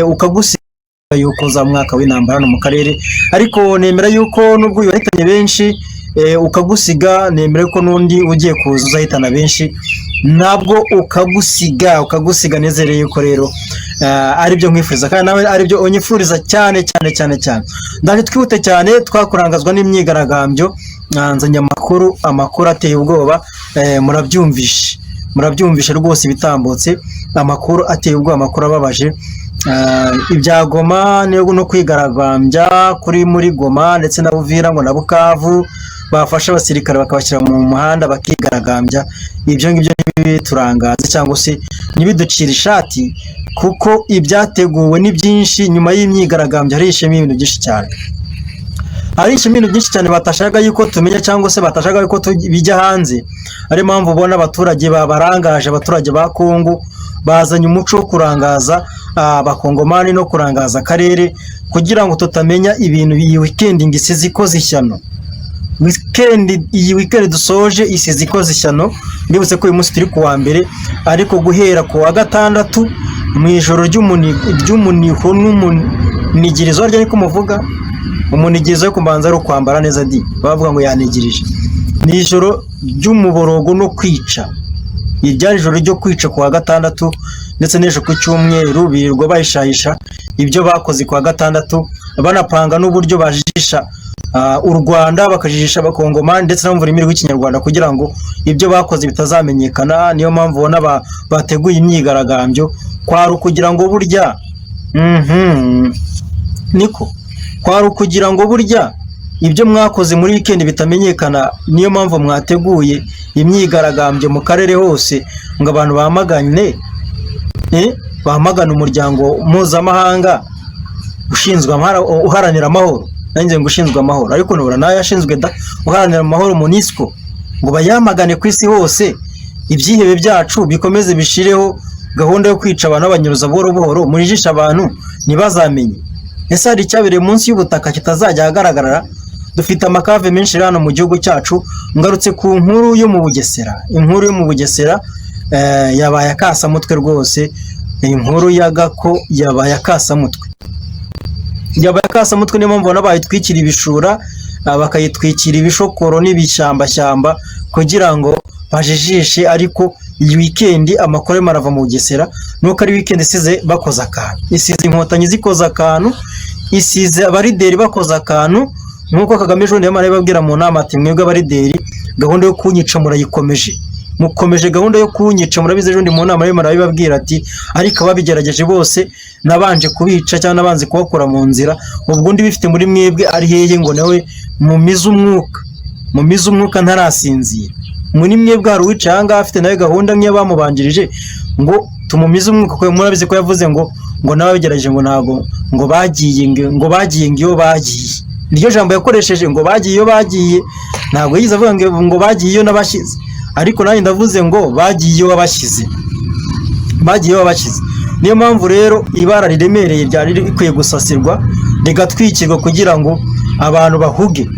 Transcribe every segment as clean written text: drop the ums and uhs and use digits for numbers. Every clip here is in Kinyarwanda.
ukagusiga yuko za mwaka w'intambara no mu karere, ariko nemera yuko nubwo wahitanye benshi ukagusiga, nemera ko nundi ugiye kuza uzahitana benshi nabwo ukagusiga nezereye yuko rero ari byo nkwifuza kandi nawe ari byo unyifuriza cyane. Ndaje twihute cyane twakurangazwa n'imyigaragambyo, nzanye amakuru ateye ubwoba, murabyumvishe rwose bitambutse, amakuru ateye ubwoba, amakuru ababaje, ibya Goma no kwigaragambya kuri muri Goma ndetse na Uvira ngo na Bukavu bafasha abasirikare bakabashyira mu muhanda bakigaragambya. Ibyo ngibyo ntibiturangaze cyangwa se ntibiducira ishati, kuko ibyateguwe ni byinshi. Nyuma y'imyigaragambyo harishemo ibintu byinshi cyane, batashaka yuko tumenya cyangwa se batashaka yuko bijya hanze. Ari mpamvu ubona abaturage babarangaje, abaturage ba Kongo bazanye umuco wo kurangaza abakongomani no kurangaza akarere, kugira ngo tutamenya ibintu. Iyi weekend ngisize ikoze ishyano, iyi weekend dusoje isize ikoze ishyano. Ndibutse ko uyu munsi turi kuwa mbere, ariko guhera ku wa gatandatu mu ijoro ry'umuniho n'umunigirizo, ariko niko muvuga umunigirizo yo kubanza ari ukwambara neza, bavuga ngo yanigirije. Ni ijoro ry'umuborogo no kwica, iryari ijoro ryo kwica ku wa gatandatu ndetse n'ejo ku cyumweru birirwa bayishahisha ibyo bakoze ku wa gatandatu, banapanga n'uburyo bajijisha u Rwanda, bakajijisha abakongomani ndetse no mu rurimi rw'ikinyarwanda kugira ngo ibyo bakoze bitazamenyekana. Niyo mpamvu ubona bateguye imyigaragambyo, kwari ukugira ngo burya kwari ukugira ngo burya ibyo mwakoze muri weekend bitamenyekana. Niyo mpamvu mwateguye imyigaragambyo mu karere hose ngo abantu bamagane umuryango mpuzamahanga ushinzwe uharanira amahoro. Nanjye ngo ushinzwe amahoro, ariko nubura nayo yashinzwe uharanira amahoro MONUSCO, ngo bayamagane ku isi hose. Ibyihebe byacu bikomeze bishireho, gahunda yo kwica abantu banyuruza buhoro buhoro murijisha abantu ntibazamenye. Ese hari icyabereye munsi y'ubutaka kitazajya ahagaragara? Dufite amakave menshi hano mu gihugu cyacu. Ngarutse ku nkuru yo mu Bugesera, inkuru yo mu Bugesera yabaye akasamutwe rwose. Inkuru yagako yabaye akasamutwe, niyo mpamvu ubona bayitwikira ibishura, bakayitwikira ibishokoro n'ibishyamba kugira ngo bajijishe. Ariko iyi weekend amakuru marava mu Bugesera nuko ari weekend isize bakoza akantu, isize inkotanyi zikoza akantu, isize abarideri bakoza akantu, nkuko Kagame ejo ndemara babwira mu nama ati mwebwe abarideri gahunda yo kunyica murayikomeje, mukomeje gahunda yo kunyica. Murabize ejo ndi mu nama y'imara babwira ati ariko ababigerageje bose nabanje kubica cyangwa nabanze kubakora mu nzira. Ubwo ndi bifite muri mwebwe ari hehe ngo nawe mumize umwuka ntarasinzira? Muri mwebwe hari uwicaye aha ngaha afite nawe gahunda nk'iyo bamubanjirije ngo tumumize umwuka, kuko murabize ko yavuze ngo n'ababigerageje ngo ntago ngo bagiye iyo bagiye. Niryo jambo yakoresheje, ngo bagiye iyo bagiye. Ntabwo yize avuga ngo bagiye iyo nabashize, ariko nanjye ndavuze ngo bagiye iyo wabashyize. Niyo mpamvu rero ibara riremereye ryari rikwiye gusasirwa rigatwikirwa kugira ngo abantu bahuge.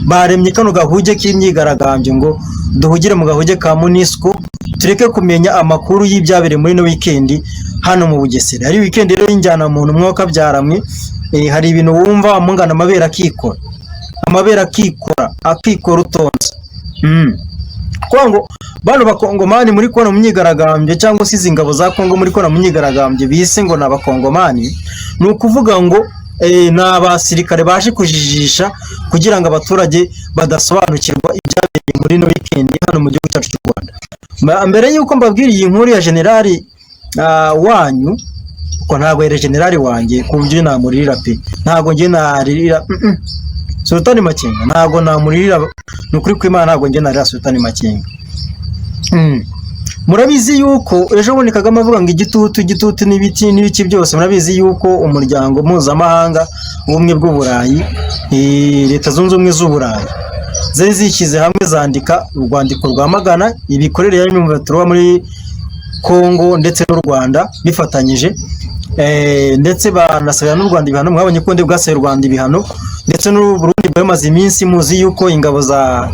Baremye kano gahuge k'imyigaragambyo ngo duhugire mu gahuge ka MONUSCO, tureke kumenya amakuru y'ibyabereye muri no weekend hano mu Bugesera. Ari weekend rero y'injyana muntu mwuka byaramwe. Hari ibintu wumva amungana amabera akikora utonze. Kwa ngo bano bakongomani muri kona mu myigaragambyo cyangwa se izingabo za Kongo muri kona mu myigaragambyo bise ngo n'abakongomani, ni ukuvuga ngo n'abasirikare baje kujijisha kugira ngo abaturage badasobanukirwa ibyabereye muri no weekend hano mu gihugu cyacu cy'u Rwanda. Mbere yuko mbabwira iyi nkuru ya generali wanyu, ko ntago yere generali wanjye kubyo namuririra pe, ntago nge naririra Sultani Makenga, ntago namuririra nukuri kw'Imana, ntago nge narira Sultani Makenga. Murabizi yuko ejo bundi Kagame avuga ngo igitutu n'ibiki byose. Murabizi yuko umuryango mpuzamahanga ubumwe bw'Uburayi, leta zunze ubumwe z'Uburayi zari zishyize hamwe zandika urwandiko rwamagana ibikorere ya M23 muri Kongo ndetse n'u Rwanda bifatanyije, ndetse banasabira n'u Rwanda ibihano. Mwabonye ko ndi bwasaye u Rwanda ibihano, ndetse n'u Burundi bwamaze iminsi muzi yuko ingabo za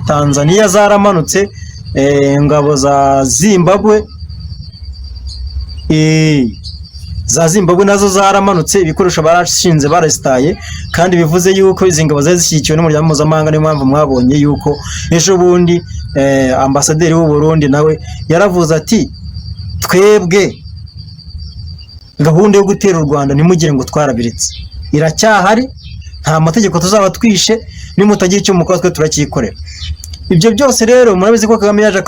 Tanzania zaramanutse, ingabo za Zimbabwe za Zimbabwe nazo zaramanutse, ibikoresho barashinze barasitaye, kandi bivuze yuko izi ngabo zari zishyigikiwe n'umuryango mpuzamahanga. Niyo mpamvu mwabonye yuko ejo bundi ambasaderi w'u Burundi nawe yaravuze ati twebwe gahunda yo gutera u Rwanda ntimugire ngo twarabiritse, iracyahari, nta mategeko tuzaba twishe, nimutagira icyo mukora twe turacyikorera. Ibyo byose rero murabizi ko Kagame yaje